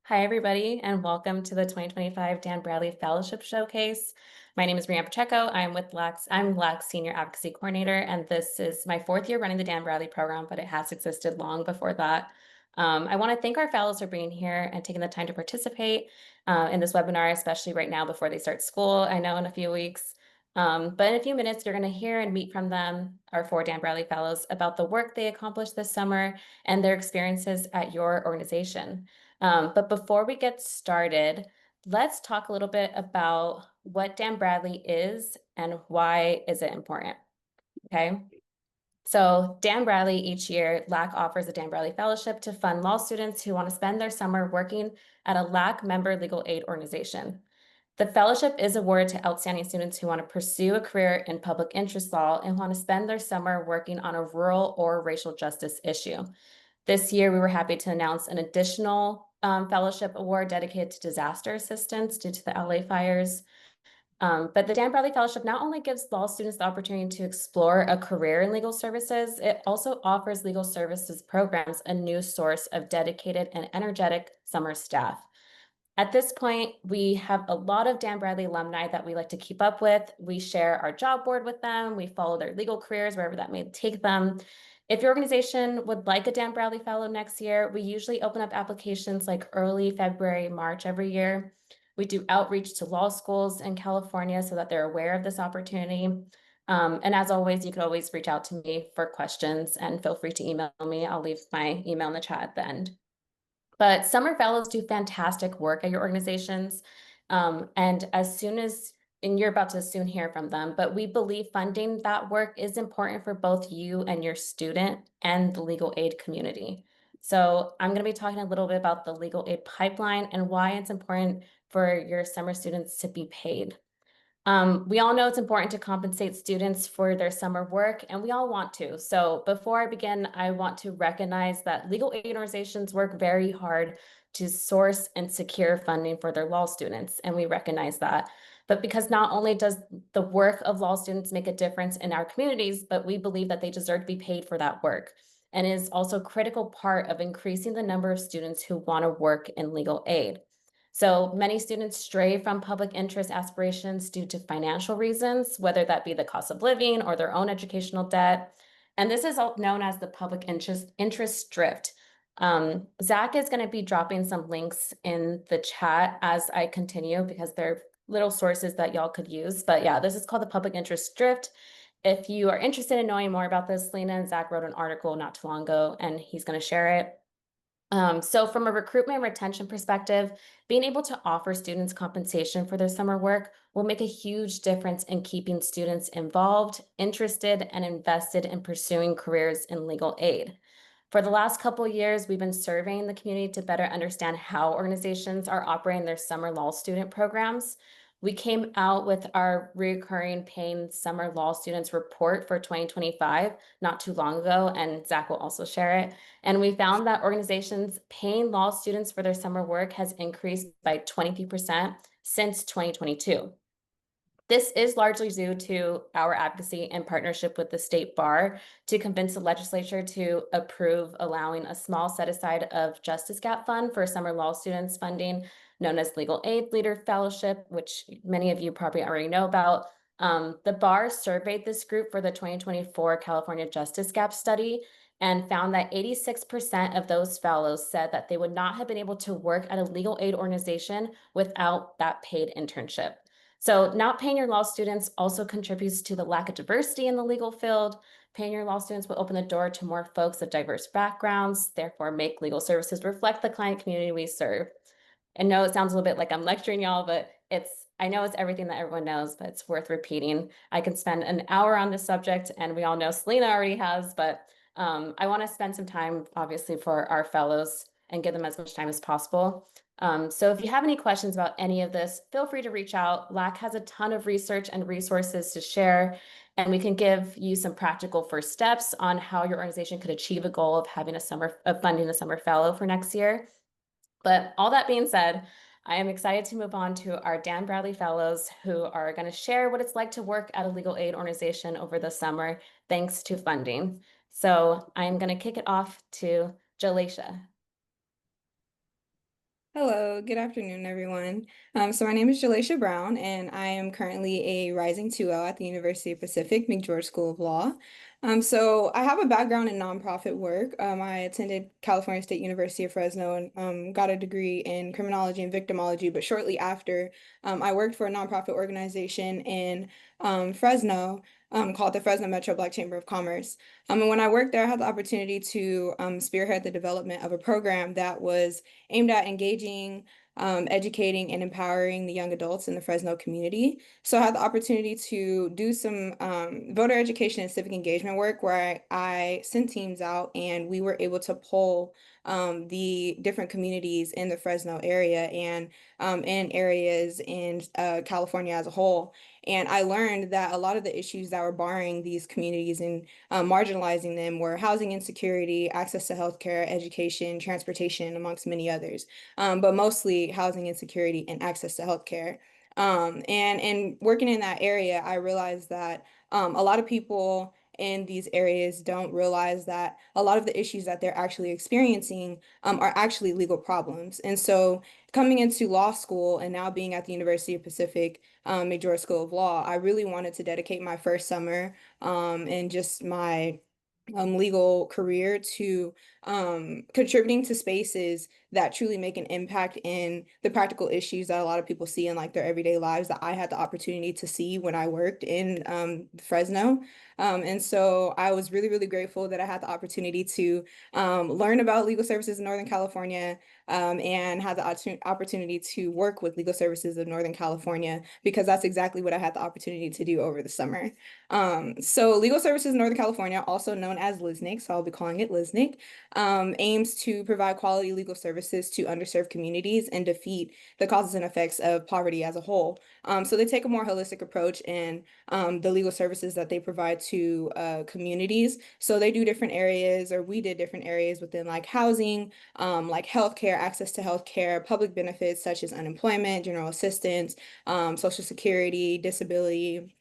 Hi, everybody, and welcome to the 2025 Dan Bradley Fellowship Showcase. My name is Reann Pacheco. I'm with LAAC. I'm LAAC Senior Advocacy Coordinator, and this is my fourth year running the Dan Bradley program, but it has existed long before that. I want to thank our fellows for being here and taking the time to participate in this webinar, especially right now before they start school. I know in a few weeks. But in a few minutes, you're going to hear and meet from them, our four Dan Bradley Fellows, about the work they accomplished this summer and their experiences at your organization. But before we get started, let's talk a little bit about what Dan Bradley is and why is it important, okay? So Dan Bradley, each year, LAAC offers a Dan Bradley Fellowship to fund law students who want to spend their summer working at a LAAC member legal aid organization. The fellowship is awarded to outstanding students who want to pursue a career in public interest law and want to spend their summer working on a rural or racial justice issue. This year, we were happy to announce an additional fellowship award dedicated to disaster assistance due to the LA fires. But the Dan Bradley Fellowship not only gives law students the opportunity to explore a career in legal services, it also offers legal services programs a new source of dedicated and energetic summer staff. At this point, we have a lot of Dan Bradley alumni that we like to keep up with. We share our job board with them. We follow their legal careers, wherever that may take them. If your organization would like a Dan Bradley Fellow next year, we usually open up applications like early February, March every year. We do outreach to law schools in California so that they're aware of this opportunity. And as always, you can always reach out to me for questions and feel free to email me. I'll leave my email in the chat at the end. But summer fellows do fantastic work at your organizations. And you're about to soon hear from them, but we believe funding that work is important for both you and your student and the legal aid community. So I'm going to be talking a little bit about the legal aid pipeline and why it's important for your summer students to be paid. We all know it's important to compensate students for their summer work, and we all want to. So before I begin, I want to recognize that legal aid organizations work very hard to source and secure funding for their law students, and we recognize that. But because not only does the work of law students make a difference in our communities, but we believe that they deserve to be paid for that work, and is also a critical part of increasing the number of students who want to work in legal aid. So many students stray from public interest aspirations due to financial reasons, whether that be the cost of living or their own educational debt. And this is known as the public interest drift. Zach is going to be dropping some links in the chat as I continue because they're little sources that y'all could use. But yeah, this is called the public interest drift. If you are interested in knowing more about this, Lena and Zach wrote an article not too long ago, and he's going to share it. So from a recruitment and retention perspective, being able to offer students compensation for their summer work will make a huge difference in keeping students involved, interested, and invested in pursuing careers in legal aid. For the last couple of years, we've been surveying the community to better understand how organizations are operating their summer law student programs. We came out with our recurring paying summer law students report for 2025 not too long ago, and Zach will also share it. And we found that organizations paying law students for their summer work has increased by 23% since 2022. This is largely due to our advocacy in partnership with the state bar to convince the legislature to approve allowing a small set aside of Justice Gap Fund for summer law students funding known as Legal Aid Leader Fellowship, which many of you probably already know about. The bar surveyed this group for the 2024 California Justice Gap Study and found that 86% of those fellows said that they would not have been able to work at a legal aid organization without that paid internship. So not paying your law students also contributes to the lack of diversity in the legal field. Paying your law students will open the door to more folks of diverse backgrounds, therefore make legal services reflect the client community we serve. I know it sounds a little bit like I'm lecturing y'all, but I know it's everything that everyone knows, but it's worth repeating. I can spend an hour on this subject, and we all know Selena already has, but I want to spend some time, obviously, for our fellows and give them as much time as possible. So if you have any questions about any of this, feel free to reach out. LAAC has a ton of research and resources to share, and we can give you some practical first steps on how your organization could achieve a goal of having funding a summer fellow for next year. But all that being said, I am excited to move on to our Dan Bradley Fellows who are going to share what it's like to work at a legal aid organization over the summer, thanks to funding. So I'm going to kick it off to Jalaisha. Hello, good afternoon, everyone. So my name is Jalaisha Brown, and I am currently a Rising 2L at the University of Pacific McGeorge School of Law. So I have a background in nonprofit work. I attended California State University of Fresno and got a degree in criminology and victimology. But shortly after, I worked for a nonprofit organization in Fresno called the Fresno Metro Black Chamber of Commerce. And when I worked there, I had the opportunity to spearhead the development of a program that was aimed at engaging, educating, and empowering the young adults in the Fresno community. So I had the opportunity to do some voter education and civic engagement work where I sent teams out and we were able to poll the different communities in the Fresno area and in areas in California as a whole. And I learned that a lot of the issues that were barring these communities and marginalizing them were housing insecurity, access to healthcare, education, transportation, amongst many others. But mostly housing insecurity and access to healthcare. And in working in that area, I realized that a lot of people in these areas don't realize that a lot of the issues that they're actually experiencing are actually legal problems. And so coming into law school and now being at the University of Pacific Major School of Law, I really wanted to dedicate my first summer and just my legal career to contributing to spaces that truly make an impact in the practical issues that a lot of people see in like their everyday lives that I had the opportunity to see when I worked in Fresno. And so I was really, really grateful that I had the opportunity to learn about legal services in Northern California and had the opportunity to work with legal services of Northern California because that's exactly what I had the opportunity to do over the summer. So Legal Services Northern California, also known as LSNC, so I'll be calling it LSNC, aims to provide quality legal services to underserved communities and defeat the causes and effects of poverty as a whole. So they take a more holistic approach in the legal services that they provide to communities. So they do different areas, or we did different areas within like housing, like healthcare, access to healthcare, public benefits such as unemployment, general assistance, Social Security, disability.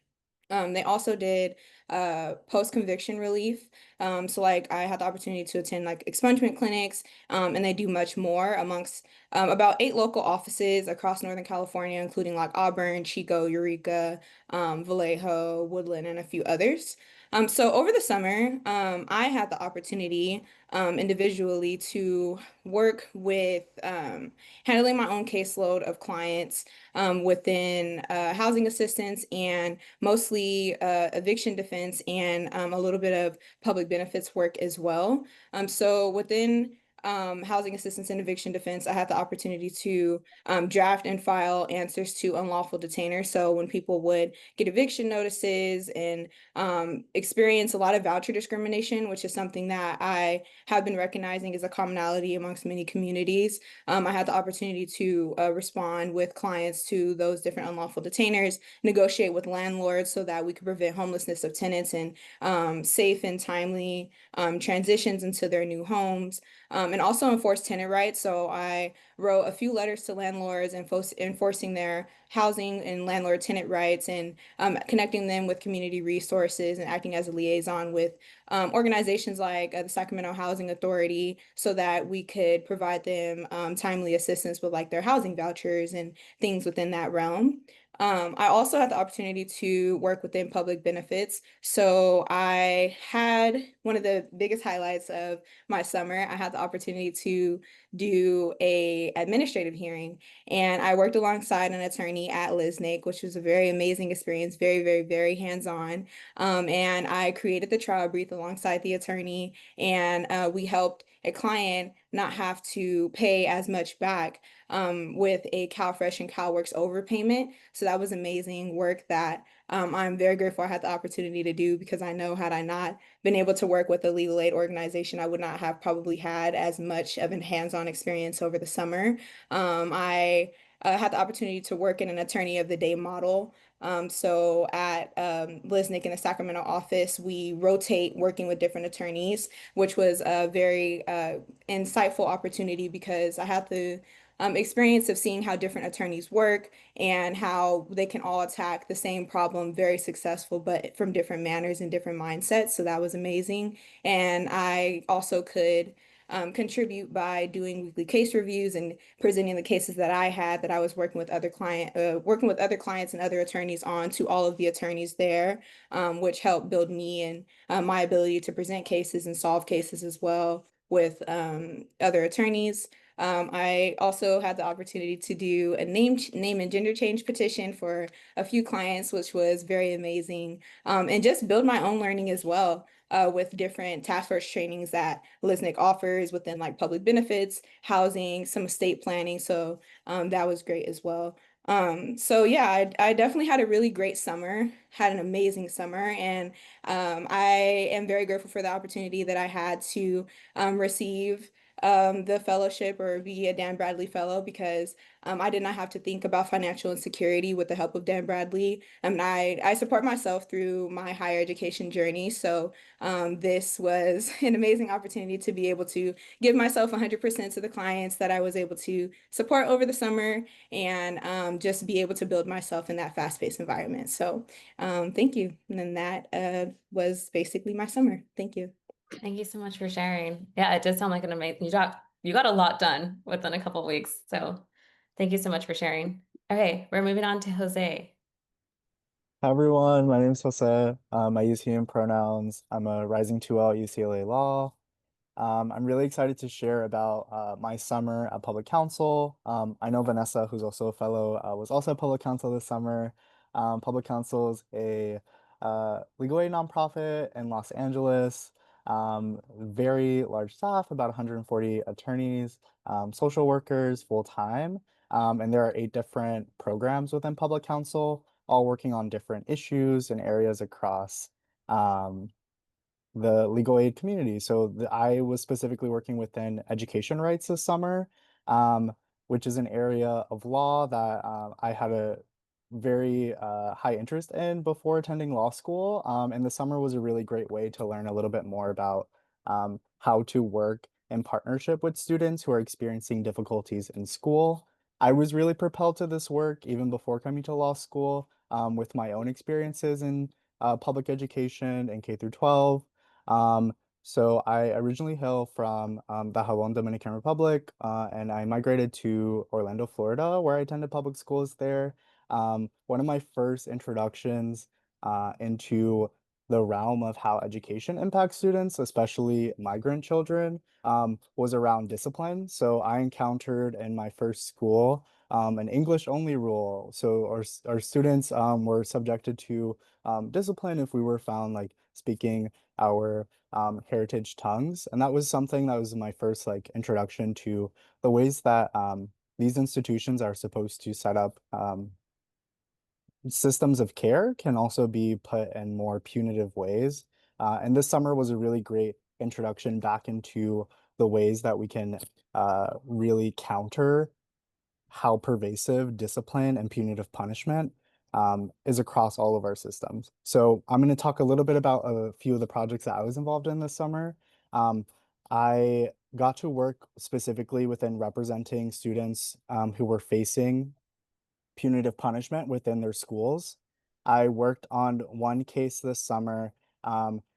They also did post-conviction relief. So like I had the opportunity to attend like expungement clinics, and they do much more amongst about 8 local offices across Northern California, including like Auburn, Chico, Eureka, Vallejo, Woodland, and a few others. So over the summer, I had the opportunity individually to work with handling my own caseload of clients within housing assistance and mostly eviction defense and a little bit of public benefits work as well. So within housing assistance and eviction defense, I had the opportunity to draft and file answers to unlawful detainers. So when people would get eviction notices and experience a lot of voucher discrimination, which is something that I have been recognizing as a commonality amongst many communities. I had the opportunity to respond with clients to those different unlawful detainers, negotiate with landlords so that we could prevent homelessness of tenants and safe and timely transitions into their new homes, and also enforce tenant rights. So I wrote a few letters to landlords enforcing their housing and landlord tenant rights and connecting them with community resources and acting as a liaison with organizations like the Sacramento Housing Authority so that we could provide them timely assistance with like their housing vouchers and things within that realm. I also had the opportunity to work within public benefits. So I had one of the biggest highlights of my summer. I had the opportunity to do a administrative hearing, and I worked alongside an attorney at LSNC, which was a very amazing experience, very, very, very hands-on. And I created the trial brief alongside the attorney, and we helped a client not have to pay as much back with a CalFresh and CalWorks overpayment. So that was amazing work that I'm very grateful I had the opportunity to do because I know had I not been able to work with a legal aid organization, I would not have probably had as much of a hands-on experience over the summer. I had the opportunity to work in an attorney of the day model. So at Lisnick in the Sacramento office, we rotate working with different attorneys, which was a very insightful opportunity because I had the experience of seeing how different attorneys work and how they can all attack the same problem very successful, but from different manners and different mindsets. So that was amazing. And I also could contribute by doing weekly case reviews and presenting the cases that I had that I was working with other clients and other attorneys on to all of the attorneys there, which helped build me and my ability to present cases and solve cases as well with other attorneys. I also had the opportunity to do a name and gender change petition for a few clients, which was very amazing, and just build my own learning as well. With different task force trainings that LSNC offers within like public benefits, housing, some estate planning. So that was great as well. So yeah, I definitely had a really great summer, had an amazing summer, and I am very grateful for the opportunity that I had to receive the fellowship or be a Dan Bradley Fellow because I did not have to think about financial insecurity with the help of Dan Bradley. I support myself through my higher education journey. So this was an amazing opportunity to be able to give myself 100% to the clients that I was able to support over the summer and just be able to build myself in that fast-paced environment. So thank you. And then that was basically my summer. Thank you. Thank you so much for sharing. Yeah, it does sound like an amazing, you got a lot done within a couple of weeks. So thank you so much for sharing. Okay, we're moving on to Jose. Hi everyone, my name is Jose. I use he, him pronouns. I'm a rising 2L at UCLA Law. I'm really excited to share about my summer at Public Counsel. I know Vanessa, who's also a fellow, was also at Public Counsel this summer. Public Counsel is a legal aid nonprofit in Los Angeles. Very large staff, about 140 attorneys, social workers full time. And there are 8 different programs within Public Counsel, all working on different issues and areas across the legal aid community. So I was specifically working within education rights this summer, which is an area of law that I had a very high interest in before attending law school. And the summer was a really great way to learn a little bit more about how to work in partnership with students who are experiencing difficulties in school. I was really propelled to this work even before coming to law school with my own experiences in public education and K through 12. So I originally hail from the Jabón Dominican Republic, and I migrated to Orlando, Florida, where I attended public schools there. One of my first introductions into the realm of how education impacts students, especially migrant children, was around discipline. So I encountered in my first school an English only rule. So our students were subjected to discipline if we were found like speaking our heritage tongues. And that was something that was my first like introduction to the ways that these institutions are supposed to set up systems of care can also be put in more punitive ways. And this summer was a really great introduction back into the ways that we can really counter how pervasive discipline and punitive punishment is across all of our systems. So I'm going to talk a little bit about a few of the projects that I was involved in this summer. I got to work specifically within representing students who were facing punitive punishment within their schools. I worked on one case this summer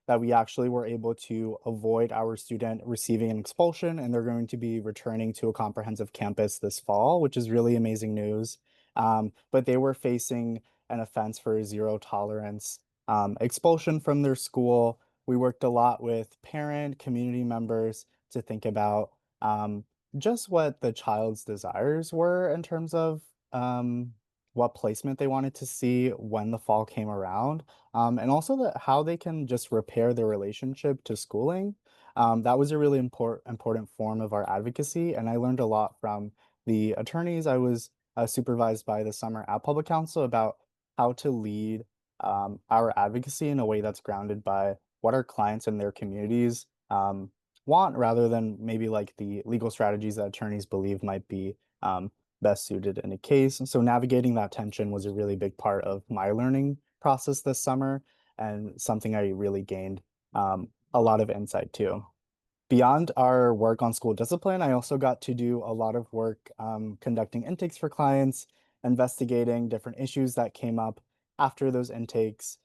that we actually were able to avoid our student receiving an expulsion, and they're going to be returning to a comprehensive campus this fall, which is really amazing news. But they were facing an offense for zero tolerance expulsion from their school. We worked a lot with parent community members to think about just what the child's desires were in terms of what placement they wanted to see when the fall came around, and also how they can just repair their relationship to schooling. That was a really important form of our advocacy, and I learned a lot from the attorneys I was supervised by this summer at Public Counsel about how to lead our advocacy in a way that's grounded by what our clients and their communities want rather than maybe like the legal strategies that attorneys believe might be best suited in a case. So navigating that tension was a really big part of my learning process this summer and something I really gained a lot of insight to. Beyond our work on school discipline, I also got to do a lot of work conducting intakes for clients, investigating different issues that came up after those intakes,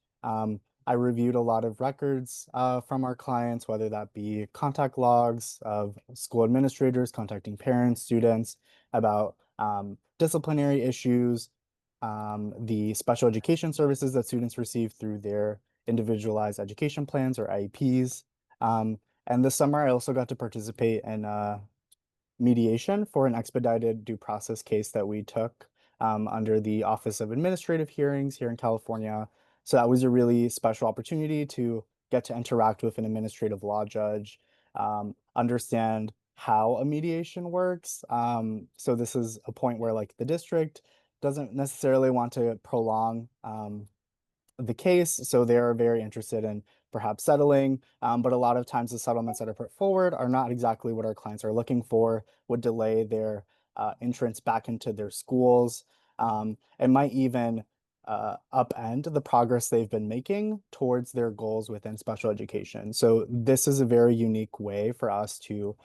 I reviewed a lot of records from our clients, whether that be contact logs of school administrators contacting parents, students about disciplinary issues, the special education services that students receive through their individualized education plans or IEPs. And this summer, I also got to participate in mediation for an expedited due process case that we took under the Office of Administrative Hearings here in California. So that was a really special opportunity to get to interact with an administrative law judge, understand how a mediation works. So this is a point where like the district doesn't necessarily want to prolong the case, so they're very interested in perhaps settling, but a lot of times the settlements that are put forward are not exactly what our clients are looking for, would delay their entrance back into their schools, and might even upend the progress they've been making towards their goals within special education. So this is a very unique way for us to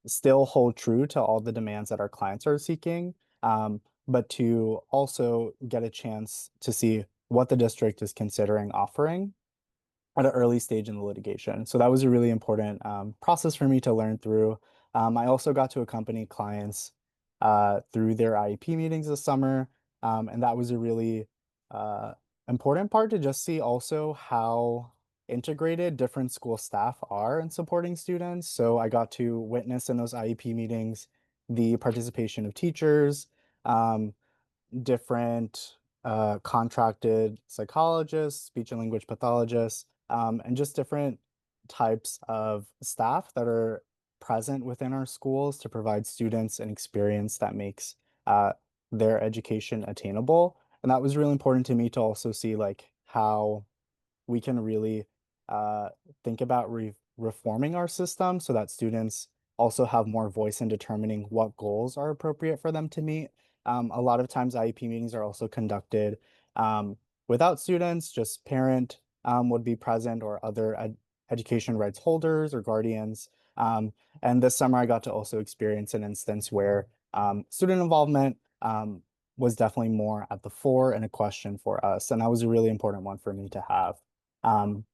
still hold true to all the demands that our clients are seeking, but to also get a chance to see what the district is considering offering at an early stage in the litigation. So that was a really important process for me to learn through. I also got to accompany clients through their IEP meetings this summer, and that was a really uh, important part to just see also how integrated different school staff are in supporting students. So I got to witness in those IEP meetings the participation of teachers, um, different contracted psychologists, speech and language pathologists, and just different types of staff that are present within our schools to provide students an experience that makes uh, their education attainable. And that was really important to me to also see like how we can really uh, think about reforming our system so that students also have more voice in determining what goals are appropriate for them to meet. A lot of times IEP meetings are also conducted without students, just parent would be present or other education rights holders or guardians. And this summer I got to also experience an instance where student involvement was definitely more at the fore and a question for us. And that was a really important one for me to have. Um,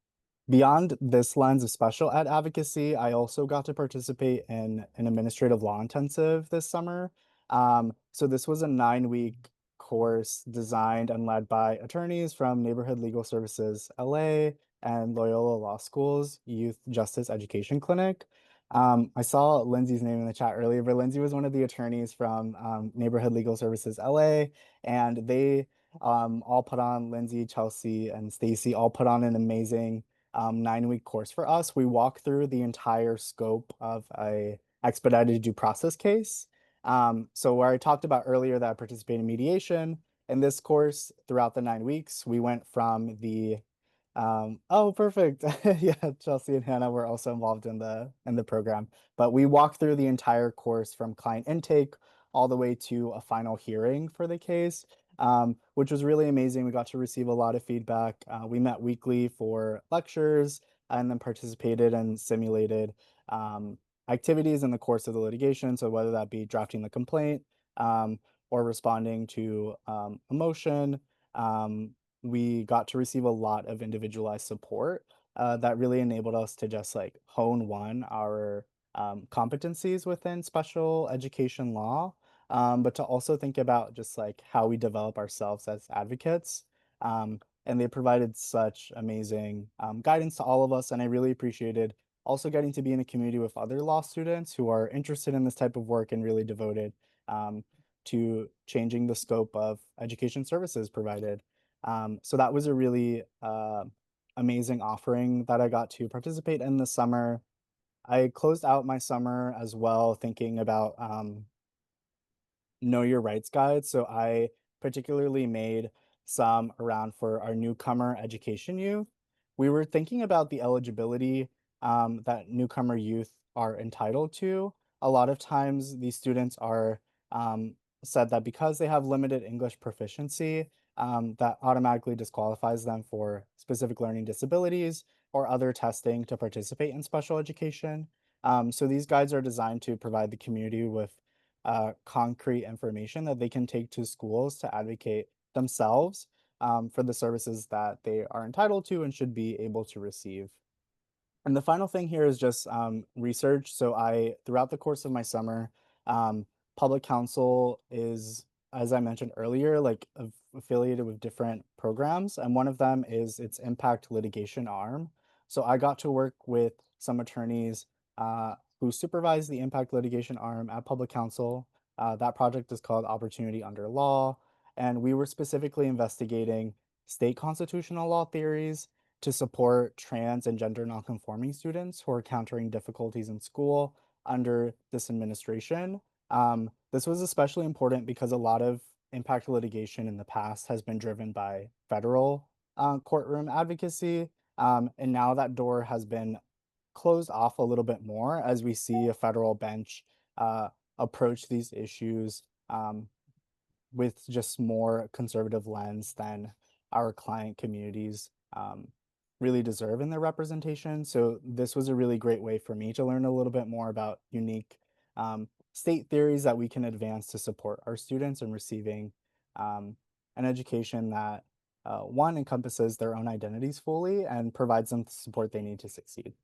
Beyond this lens of special ed advocacy, I also got to participate in an administrative law intensive this summer. So this was a 9-week course designed and led by attorneys from Neighborhood Legal Services LA and Loyola Law School's Youth Justice Education Clinic. I saw Lindsay's name in the chat earlier, but Lindsay was one of the attorneys from Neighborhood Legal Services LA, and they all put on, Lindsay, Chelsea, and Stacy all put on an amazing 9-week course for us. We walk through the entire scope of a expedited due process case. So where I talked about earlier that I participated in mediation, in this course throughout the 9 weeks, we went from the oh, perfect. Yeah, Chelsea and Hannah were also involved in the program. But we walked through the entire course from client intake all the way to a final hearing for the case, which was really amazing. We got to receive a lot of feedback. We met weekly for lectures and then participated in simulated activities in the course of the litigation. So whether that be drafting the complaint or responding to a motion, we got to receive a lot of individualized support that really enabled us to just like hone our competencies within special education law, but to also think about just like how we develop ourselves as advocates. And they provided such amazing guidance to all of us, and I really appreciated also getting to be in a community with other law students who are interested in this type of work and really devoted to changing the scope of education services provided. So that was a really amazing offering that I got to participate in this summer. I closed out my summer as well thinking about know your rights guide. So I particularly made some around for our newcomer education youth. We were thinking about the eligibility that newcomer youth are entitled to. A lot of times these students are said that because they have limited English proficiency, that automatically disqualifies them for specific learning disabilities or other testing to participate in special education. So these guides are designed to provide the community with concrete information that they can take to schools to advocate themselves for the services that they are entitled to and should be able to receive. And the final thing here is just research. So throughout the course of my summer, um, public counsel is, as I mentioned earlier, like affiliated with different programs, and one of them is its impact litigation arm. So I got to work with some attorneys who supervise the impact litigation arm at public counsel. That project is called Opportunity Under Law, and we were specifically investigating state constitutional law theories to support trans and gender nonconforming students who are encountering difficulties in school under this administration. This was especially important because a lot of impact litigation in the past has been driven by federal courtroom advocacy. And now that door has been closed off a little bit more as we see a federal bench approach these issues with just more conservative lens than our client communities really deserve in their representation. So this was a really great way for me to learn a little bit more about unique state theories that we can advance to support our students in receiving an education that one encompasses their own identities fully and provides them the support they need to succeed.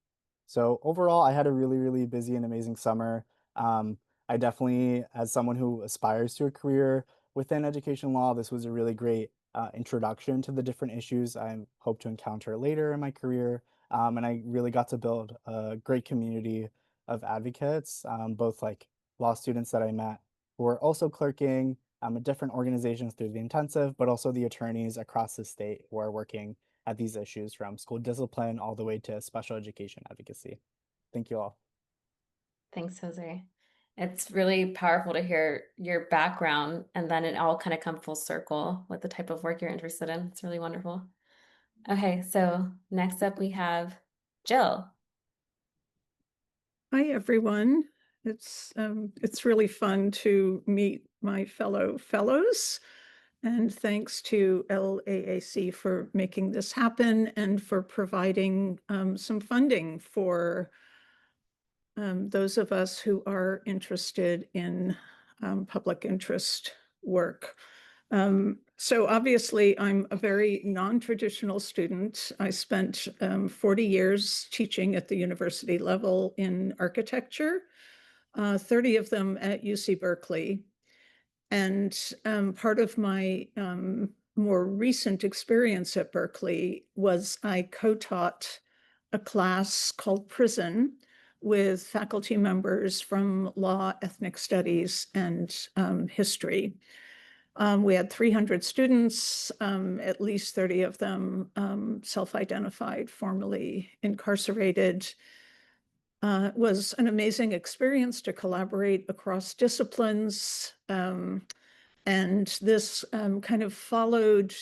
So overall, I had a really, really busy and amazing summer. I definitely, as someone who aspires to a career within education law, this was a really great introduction to the different issues I hope to encounter later in my career. And I really got to build a great community of advocates, both like law students that I met who are also clerking at different organizations through the intensive, but also the attorneys across the state who are working at these issues from school discipline all the way to special education advocacy. Thank you all. Thanks, Jose. It's really powerful to hear your background and then it all kind of come full circle with the type of work you're interested in. It's really wonderful. Okay, so next up we have Jill. Hi, everyone. It's really fun to meet my fellows. And thanks to LAAC for making this happen and for providing some funding for those of us who are interested in public interest work. So obviously, I'm a very non-traditional student. I spent 40 years teaching at the university level in architecture, 30 of them at UC Berkeley. And part of my more recent experience at Berkeley was I co-taught a class called Prison with faculty members from law, ethnic studies, and history. We had 300 students, at least 30 of them self-identified, formerly incarcerated. It was an amazing experience to collaborate across disciplines. And this kind of followed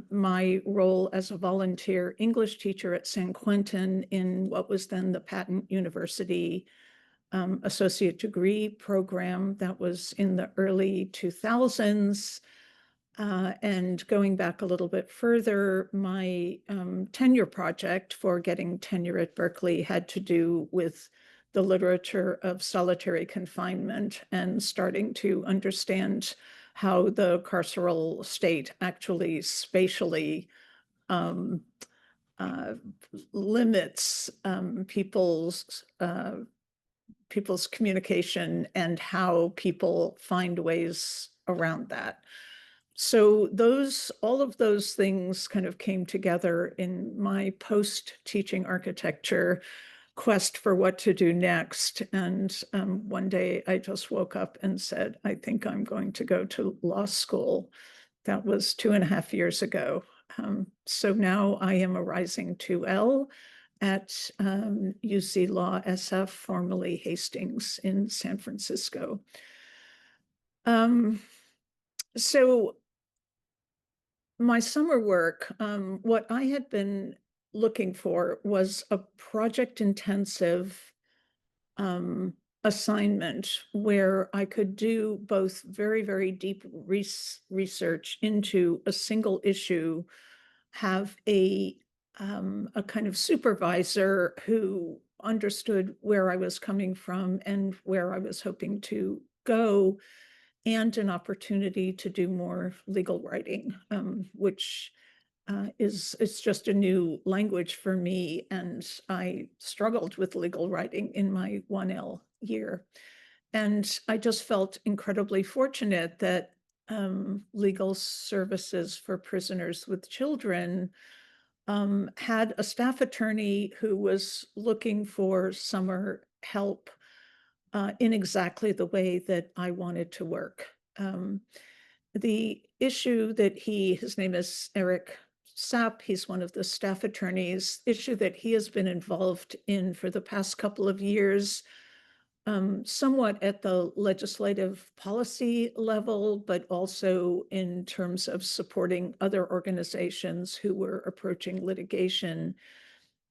my role as a volunteer English teacher at San Quentin in what was then the Patent University associate degree program that was in the early 2000s. And going back a little bit further, my tenure project for getting tenure at Berkeley had to do with the literature of solitary confinement and starting to understand how the carceral state actually spatially limits people's communication and how people find ways around that. So all of those things kind of came together in my post-teaching architecture quest for what to do next. And one day I just woke up and said, I think I'm going to go to law school. That was 2.5 years ago. So now I am a rising 2L at UC Law SF, formerly Hastings in San Francisco. So my summer work, what I had been looking for was a project-intensive assignment where I could do both very, very deep research into a single issue, have a kind of supervisor who understood where I was coming from and where I was hoping to go, and an opportunity to do more legal writing, which it's just a new language for me. And I struggled with legal writing in my 1L year. And I just felt incredibly fortunate that legal services for prisoners with children had a staff attorney who was looking for summer help in exactly the way that I wanted to work. The issue that his name is Eric Sapp, he's one of the staff attorneys, issue that he has been involved in for the past couple of years, somewhat at the legislative policy level, but also in terms of supporting other organizations who were approaching litigation,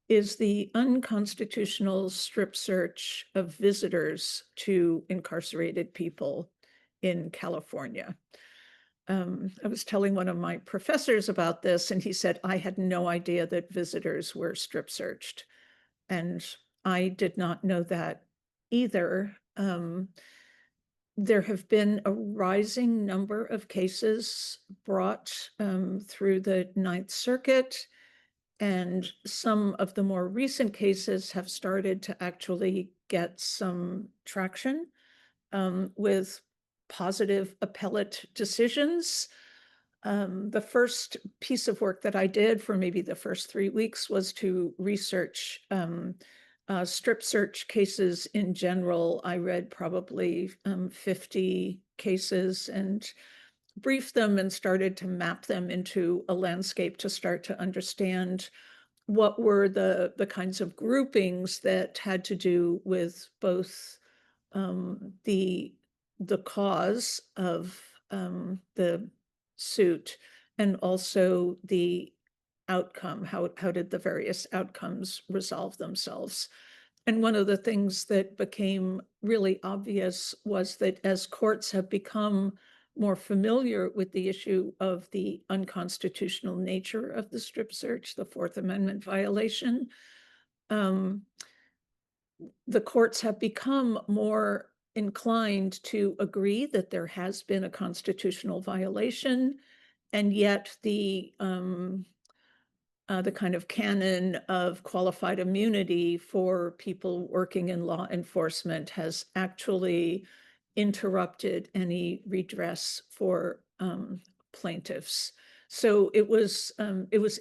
is the unconstitutional strip search of visitors to incarcerated people in California. I was telling one of my professors about this, and he said, I had no idea that visitors were strip searched. And I did not know that either. There have been a rising number of cases brought through the Ninth Circuit, and some of the more recent cases have started to actually get some traction with positive appellate decisions. The first piece of work that I did for maybe the first 3 weeks was to research strip search cases in general. I read probably 50 cases and briefed them and started to map them into a landscape to start to understand what were the kinds of groupings that had to do with both the cause of the suit and also the outcome. How did the various outcomes resolve themselves? And one of the things that became really obvious was that as courts have become more familiar with the issue of the unconstitutional nature of the strip search, the Fourth Amendment violation, the courts have become more inclined to agree that there has been a constitutional violation, and yet the kind of canon of qualified immunity for people working in law enforcement has actually interrupted any redress for plaintiffs. So it was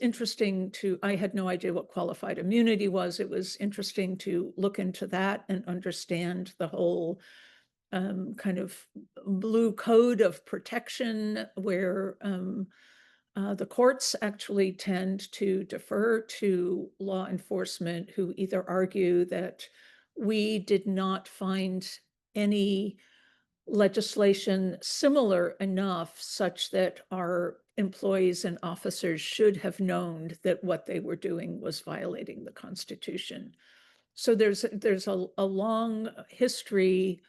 interesting I had no idea what qualified immunity was. It was interesting to look into that and understand the whole kind of blue code of protection where the courts actually tend to defer to law enforcement, who either argue that we did not find any legislation similar enough such that our employees and officers should have known that what they were doing was violating the Constitution. So there's a long history,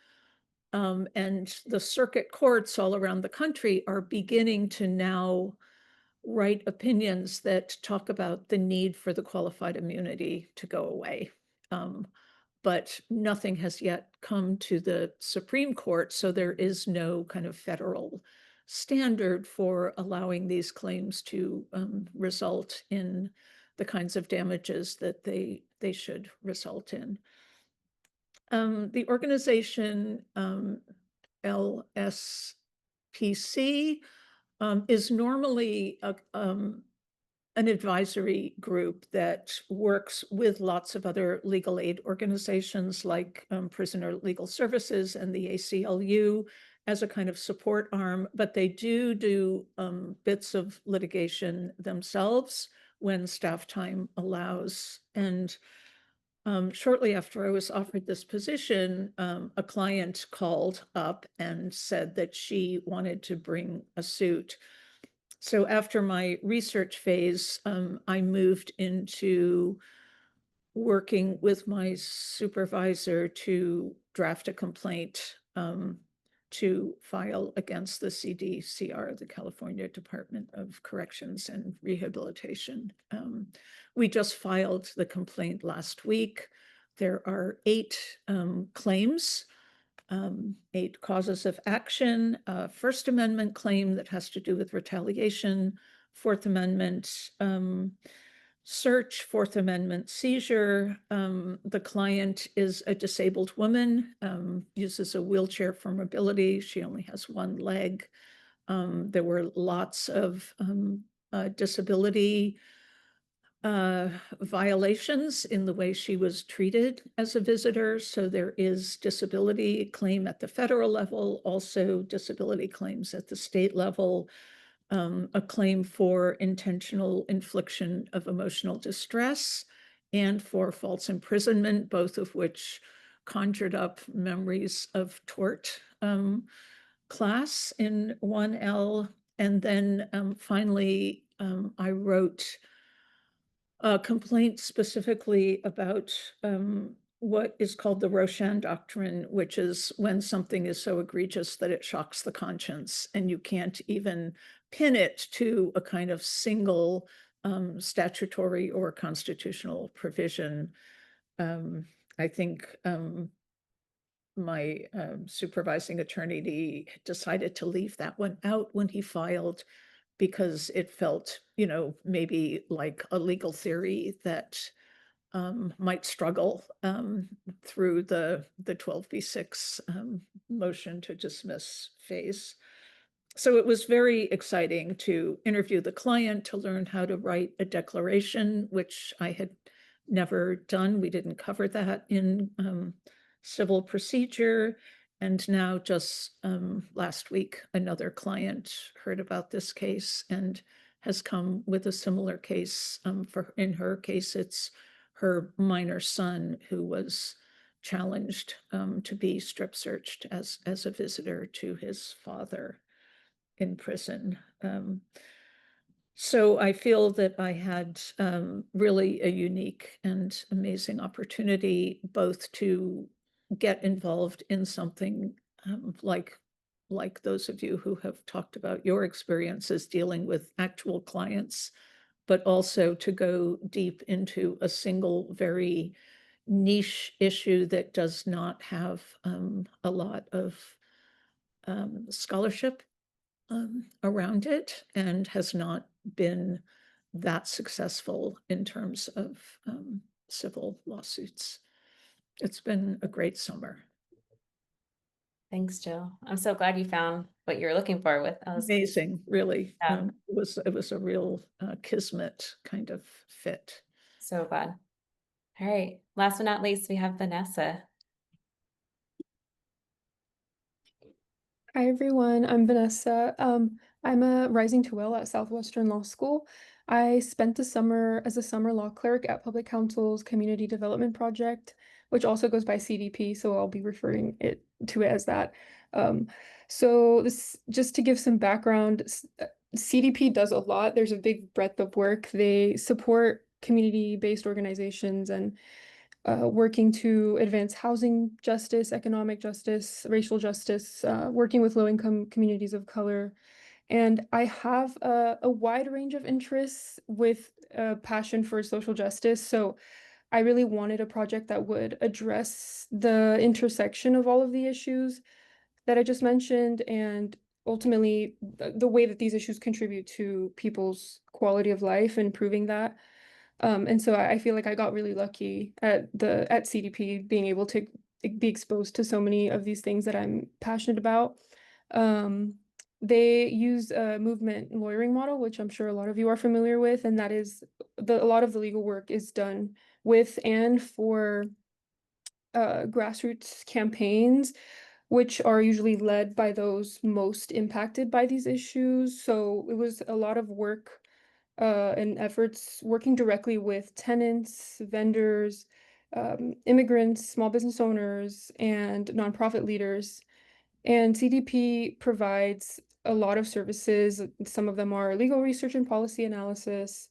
and the circuit courts all around the country are beginning to now write opinions that talk about the need for the qualified immunity to go away. But nothing has yet come to the Supreme Court, so there is no kind of federal standard for allowing these claims to result in the kinds of damages that they should result in. The organization LSPC is normally an advisory group that works with lots of other legal aid organizations like Prisoner Legal Services and the ACLU as a kind of support arm, but they do bits of litigation themselves when staff time allows. And shortly after I was offered this position, a client called up and said that she wanted to bring a suit. So after my research phase, I moved into working with my supervisor to draft a complaint to file against the CDCR, the California Department of Corrections and Rehabilitation. We just filed the complaint last week. There are 8 claims. 8 causes of action, First Amendment claim that has to do with retaliation, Fourth Amendment search, Fourth Amendment seizure. The client is a disabled woman, uses a wheelchair for mobility. She only has one leg. There were lots of disability violations in the way she was treated as a visitor. So there is disability claim at the federal level, also disability claims at the state level, a claim for intentional infliction of emotional distress and for false imprisonment, both of which conjured up memories of tort class in 1L. And then finally, I wrote a complaint specifically about what is called the Roshan doctrine, which is when something is so egregious that it shocks the conscience and you can't even pin it to a kind of single statutory or constitutional provision. I think my supervising attorney decided to leave that one out when he filed, because it felt, maybe like a legal theory that might struggle through the 12b6 motion to dismiss phase. So it was very exciting to interview the client, to learn how to write a declaration, which I had never done. We didn't cover that in civil procedure. And now just last week, another client heard about this case and has come with a similar case. In her case, it's her minor son who was challenged to be strip searched as a visitor to his father in prison. So I feel that I had really a unique and amazing opportunity both to get involved in something like those of you who have talked about your experiences dealing with actual clients, but also to go deep into a single very niche issue that does not have a lot of scholarship around it and has not been that successful in terms of civil lawsuits. It's been a great summer. Thanks, Jill. I'm so glad you found what you're looking for with us. Amazing, really. Yeah. It was a real kismet kind of fit. So glad. All right. Last but not least, we have Vanessa. Hi everyone, I'm Vanessa. I'm a rising 2L at Southwestern Law School. I spent the summer as a summer law clerk at Public Counsel's Community Development Project, which also goes by CDP, so I'll be referring to it as that. So this, just to give some background, CDP does a lot. There's a big breadth of work. They support community-based organizations and working to advance housing justice, economic justice, racial justice, working with low-income communities of color. And I have a wide range of interests with a passion for social justice. So I really wanted a project that would address the intersection of all of the issues that I just mentioned, and ultimately the way that these issues contribute to people's quality of life and improving that. And so I feel like I got really lucky at CDP being able to be exposed to so many of these things that I'm passionate about. They use a movement lawyering model, which I'm sure a lot of you are familiar with, and that is a lot of the legal work is done with and for grassroots campaigns, which are usually led by those most impacted by these issues. So it was a lot of work and efforts working directly with tenants, vendors, immigrants, small business owners, and nonprofit leaders. And CDP provides a lot of services. Some of them are legal research and policy analysis,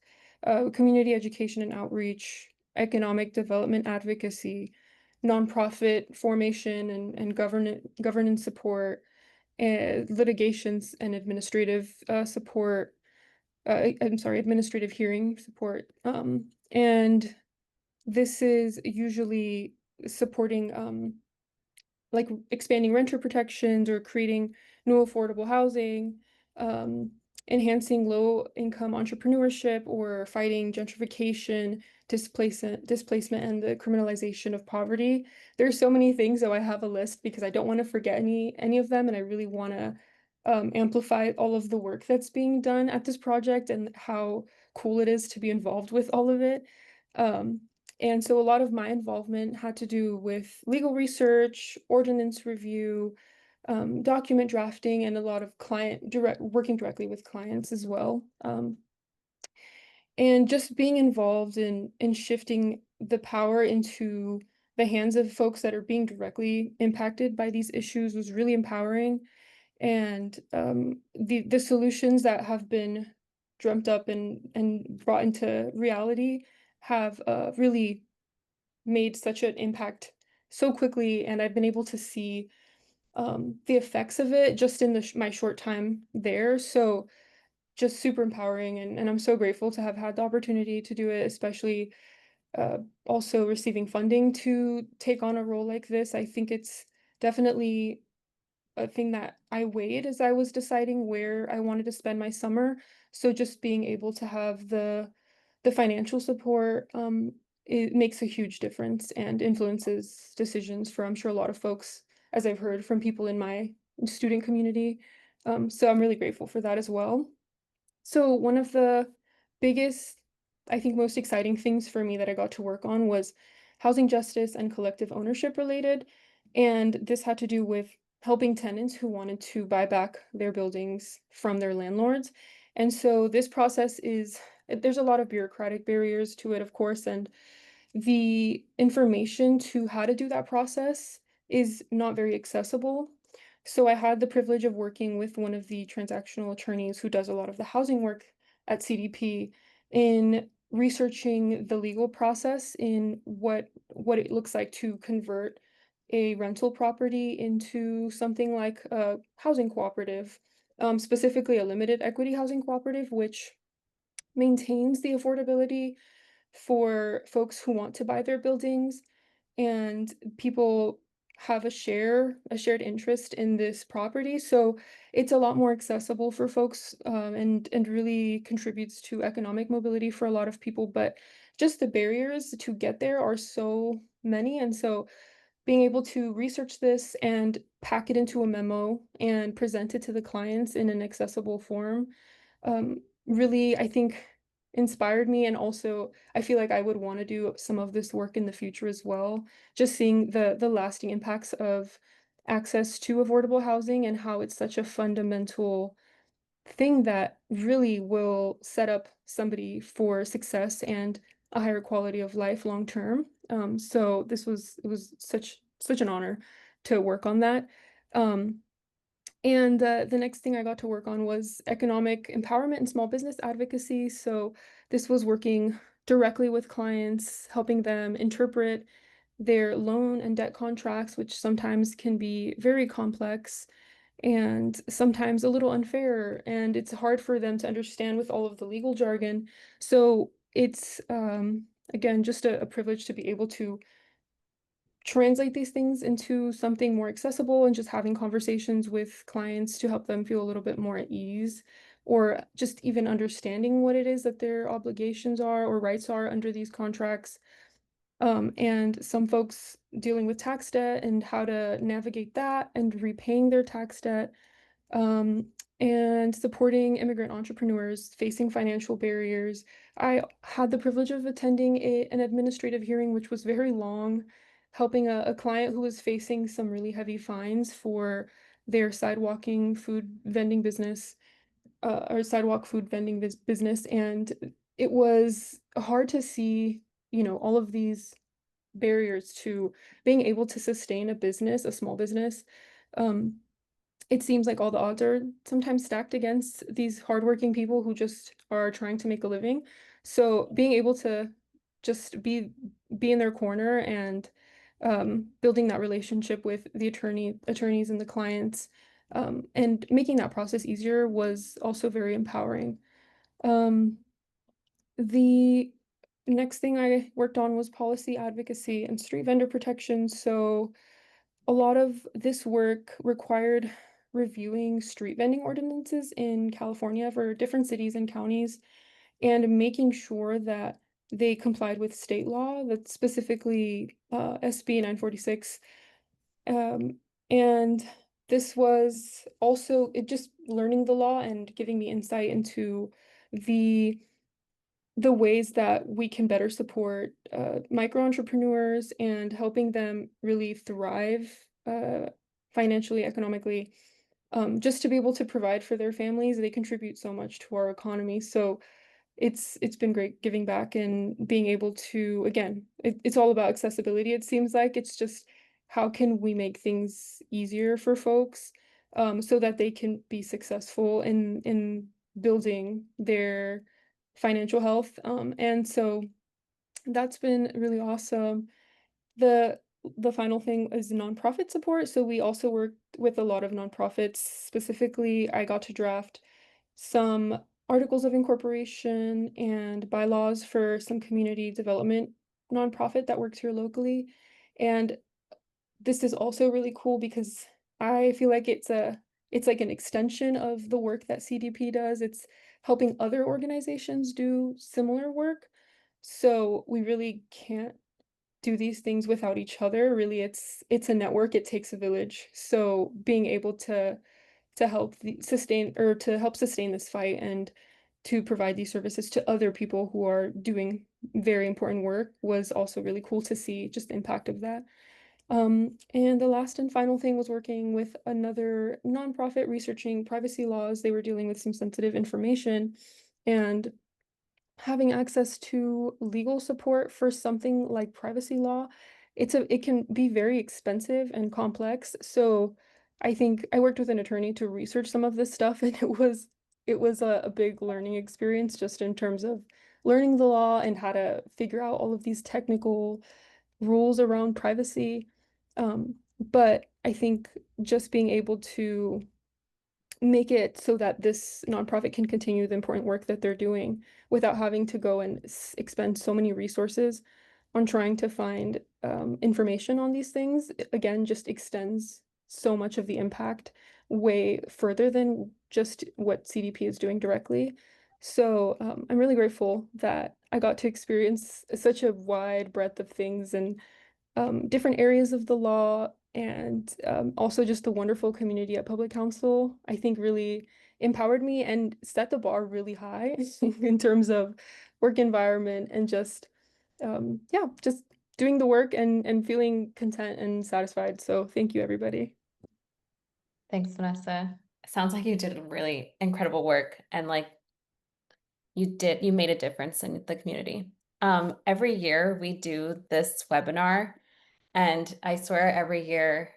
community education and outreach, economic development advocacy, nonprofit formation and governance support, litigations and administrative support, administrative hearing support. And this is usually supporting like expanding renter protections or creating new affordable housing, enhancing low-income entrepreneurship, or fighting gentrification, displacement, and the criminalization of poverty. There's so many things, though I have a list because I don't want to forget any of them, and I really want to amplify all of the work that's being done at this project and how cool it is to be involved with all of it. And so a lot of my involvement had to do with legal research, ordinance review, document drafting, and a lot of working directly with clients as well. And just being involved in shifting the power into the hands of folks that are being directly impacted by these issues was really empowering. And the solutions that have been dreamt up and brought into reality have really made such an impact so quickly, and I've been able to see the effects of it just in my short time there. So just super empowering, and I'm so grateful to have had the opportunity to do it, especially also receiving funding to take on a role like this. I think it's definitely a thing that I weighed as I was deciding where I wanted to spend my summer. So just being able to have the financial support, it makes a huge difference and influences decisions for, I'm sure, a lot of folks, as I've heard from people in my student community. So I'm really grateful for that as well. So one of the biggest, I think most exciting things for me that I got to work on was housing justice and collective ownership related. And this had to do with helping tenants who wanted to buy back their buildings from their landlords. And so this process there's a lot of bureaucratic barriers to it, of course, and the information to how to do that process is not very accessible. So I had the privilege of working with one of the transactional attorneys who does a lot of the housing work at CDP in researching the legal process in what it looks like to convert a rental property into something like a housing cooperative, specifically a limited equity housing cooperative, which maintains the affordability for folks who want to buy their buildings, and people have a shared interest in this property. So it's a lot more accessible for folks, and really contributes to economic mobility for a lot of people. But just the barriers to get there are so many. And so being able to research this and pack it into a memo and present it to the clients in an accessible form, really, I think, inspired me. And also, I feel like I would want to do some of this work in the future as well. Just seeing the lasting impacts of access to affordable housing and how it's such a fundamental thing that really will set up somebody for success and a higher quality of life long term. So it was such an honor to work on that. And the next thing I got to work on was economic empowerment and small business advocacy. So this was working directly with clients, helping them interpret their loan and debt contracts, which sometimes can be very complex and sometimes a little unfair. And it's hard for them to understand with all of the legal jargon. So it's, again, just a privilege to be able to translate these things into something more accessible, and just having conversations with clients to help them feel a little bit more at ease, or just even understanding what it is that their obligations are or rights are under these contracts. And some folks dealing with tax debt and how to navigate that and repaying their tax debt, and supporting immigrant entrepreneurs facing financial barriers. I had the privilege of attending an administrative hearing, which was very long, helping a client who was facing some really heavy fines for their sidewalking food vending business, or sidewalk food vending business. And it was hard to see, all of these barriers to being able to sustain a business, a small business. Um, it seems like all the odds are sometimes stacked against these hardworking people who just are trying to make a living. So being able to just be in their corner and building that relationship with the attorneys and the clients, and making that process easier was also very empowering. Um, the next thing I worked on was policy advocacy and street vendor protection. So a lot of this work required reviewing street vending ordinances in California for different cities and counties and making sure that they complied with state law, that's specifically SB 946. And this was also just learning the law and giving me insight into the ways that we can better support micro entrepreneurs and helping them really thrive financially, economically, just to be able to provide for their families. They contribute so much to our economy. So it's been great giving back and being able to, again, it's all about accessibility. It seems like it's just how can we make things easier for folks so that they can be successful in building their financial health. And so that's been really awesome. The final thing is nonprofit support. So we also work with a lot of nonprofits. Specifically, I got to draft some articles of incorporation and bylaws for some community development nonprofit that works here locally. And this is also really cool because I feel like it's like an extension of the work that CDP does. It's helping other organizations do similar work. So we really can't do these things without each other. Really, it's a network. It takes a village. So being able to help sustain this fight and to provide these services to other people who are doing very important work was also really cool to see just the impact of that. And the last and final thing was working with another nonprofit researching privacy laws. They were dealing with some sensitive information and having access to legal support for something like privacy law. It can be very expensive and complex. So I think I worked with an attorney to research some of this stuff, and it was a big learning experience just in terms of learning the law and how to figure out all of these technical rules around privacy. But I think just being able to make it so that this nonprofit can continue the important work that they're doing without having to go and expend so many resources on trying to find information on these things, again, just extends so much of the impact way further than just what CDP is doing directly. So I'm really grateful that I got to experience such a wide breadth of things and different areas of the law, and also just the wonderful community at Public Council, I think really empowered me and set the bar really high in terms of work environment and just, yeah, just doing the work and feeling content and satisfied. So thank you, everybody. Thanks, Vanessa. It sounds like you did really incredible work and like you made a difference in the community. Every year we do this webinar, and I swear every year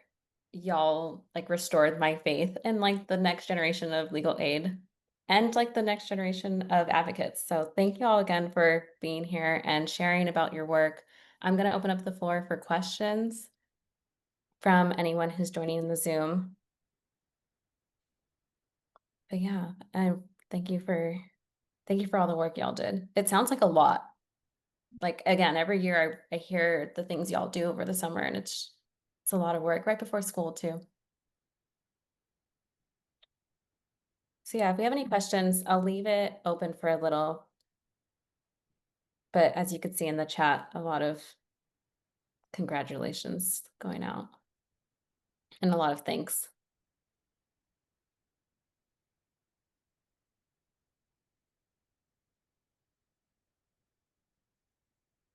y'all like restored my faith in like the next generation of legal aid and like the next generation of advocates. So thank you all again for being here and sharing about your work. I'm going to open up the floor for questions from anyone who's joining in the Zoom. But yeah, thank you for all the work y'all did. It sounds like a lot. Like again, every year I hear the things y'all do over the summer, and it's a lot of work right before school too. So yeah, if we have any questions, I'll leave it open for a little. But as you could see in the chat, a lot of congratulations going out and a lot of thanks.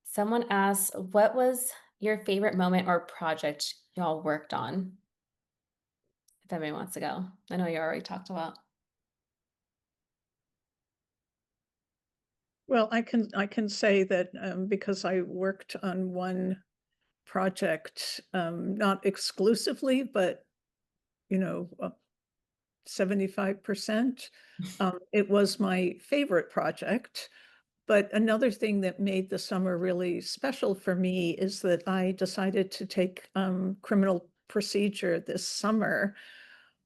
Someone asked, what was your favorite moment or project y'all worked on? If anybody wants to go. I know you already talked about. Well, I can say that because I worked on one project, not exclusively, but 75%. It was my favorite project. But another thing that made the summer really special for me is that I decided to take criminal procedure this summer.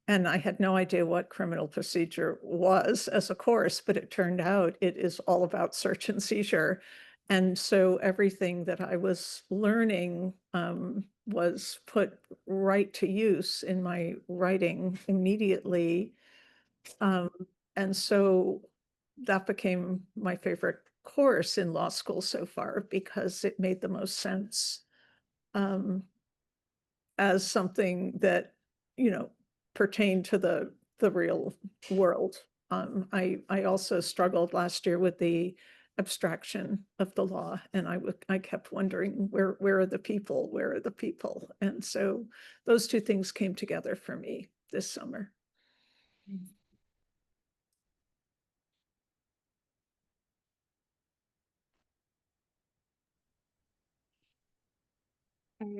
And I had no idea what criminal procedure was as a course, but it turned out it is all about search and seizure. And so everything that I was learning was put right to use in my writing immediately. And so that became my favorite course in law school so far because it made the most sense as something that, pertained to the real world. I also struggled last year with the abstraction of the law, and I kept wondering where are the people? Where are the people? And so those two things came together for me this summer.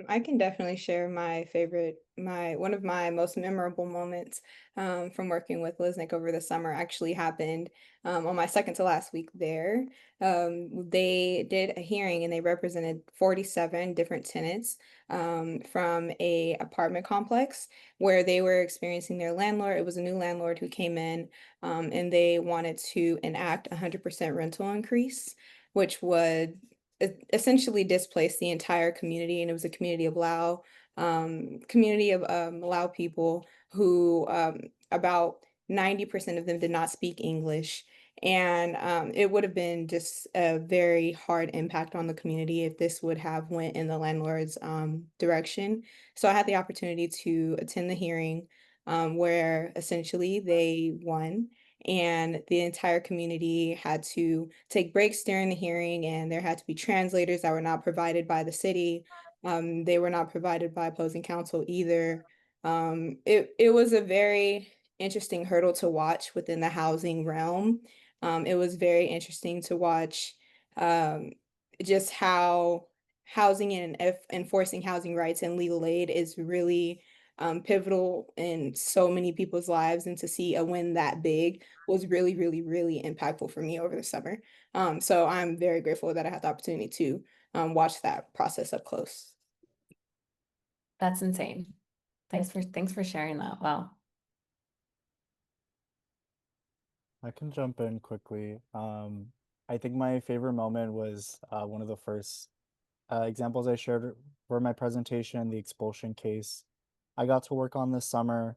I can definitely share my favorite, one of my most memorable moments from working with LSNC over the summer actually happened on my second to last week there. They did a hearing and they represented 47 different tenants from a apartment complex where they were experiencing their landlord. It was a new landlord who came in and they wanted to enact 100% rental increase, which would essentially displaced the entire community, and it was a community of Lao people who about 90% of them did not speak English. And it would have been just a very hard impact on the community if this would have went in the landlord's direction. So I had the opportunity to attend the hearing where essentially they won and the entire community had to take breaks during the hearing, and there had to be translators that were not provided by the city. They were not provided by opposing counsel either. It was a very interesting hurdle to watch within the housing realm. It was very interesting to watch just how housing and enforcing housing rights and legal aid is really pivotal in so many people's lives, and to see a win that big was really, really, really impactful for me over the summer. So I'm very grateful that I had the opportunity to watch that process up close. That's insane. Thanks for sharing that. Wow. I can jump in quickly. I think my favorite moment was one of the first examples I shared for my presentation, the expulsion case I got to work on this summer.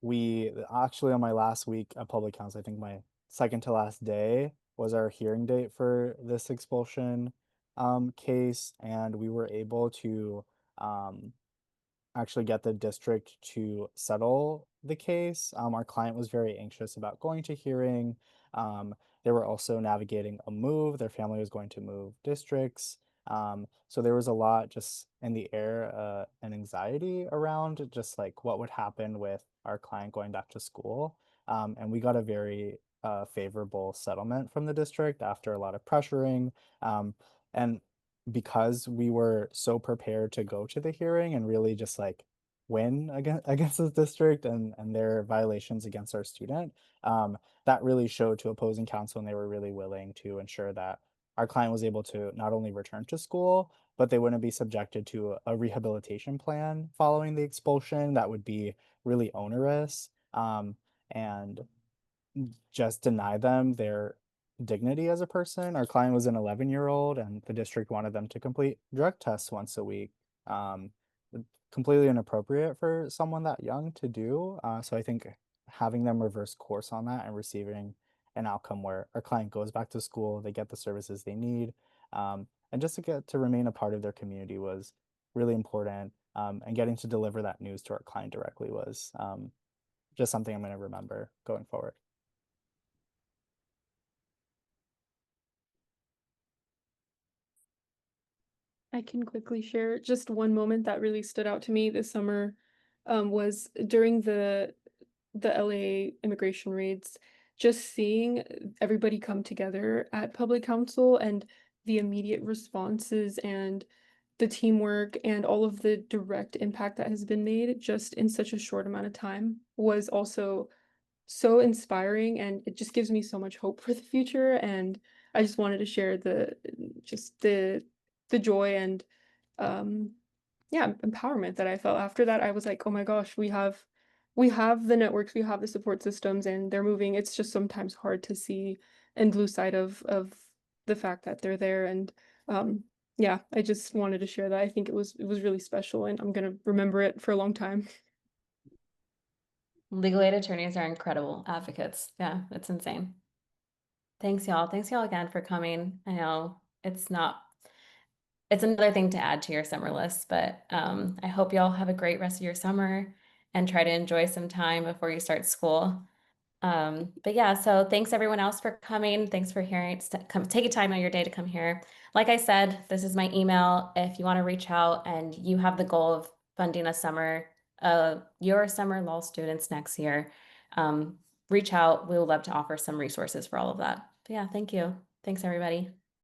We actually, on my last week at public counsel, I think my second to last day was our hearing date for this expulsion case, and we were able to actually get the district to settle the case. Our client was very anxious about going to hearing. They were also navigating a move. Their family was going to move districts. So there was a lot just in the air and anxiety around just like what would happen with our client going back to school. And we got a very favorable settlement from the district after a lot of pressuring. And because we were so prepared to go to the hearing and really just like win against the district and their violations against our student, that really showed to opposing counsel, and they were really willing to ensure that our client was able to not only return to school, but they wouldn't be subjected to a rehabilitation plan following the expulsion that would be really onerous and just deny them their dignity as a person. Our client was an 11-year-old, and the district wanted them to complete drug tests once a week. Um, Completely inappropriate for someone that young to do. So I think having them reverse course on that and receiving an outcome where our client goes back to school, they get the services they need, and just to get to remain a part of their community was really important. And getting to deliver that news to our client directly was just something I'm going to remember going forward. I can quickly share just one moment that really stood out to me this summer was during the LA immigration raids, just seeing everybody come together at public counsel and the immediate responses and the teamwork and all of the direct impact that has been made just in such a short amount of time was also so inspiring, and it just gives me so much hope for the future. And I just wanted to share the joy and yeah, empowerment that I felt after that. I was like, oh my gosh, we have the networks, we have the support systems, and they're moving. It's just sometimes hard to see and lose sight of the fact that they're there. And yeah, I just wanted to share that. I think it was really special, and I'm gonna remember it for a long time. Legal aid attorneys are incredible advocates. Yeah, it's insane. Thanks, y'all. Thanks, y'all, again for coming. I know it's another thing to add to your summer list, but I hope y'all have a great rest of your summer and try to enjoy some time before you start school. But yeah, so thanks everyone else for coming. Thanks for taking time out of your day to come here. Like I said, this is my email. If you want to reach out and you have the goal of funding your summer law students next year, reach out. We would love to offer some resources for all of that. But yeah, thank you. Thanks everybody.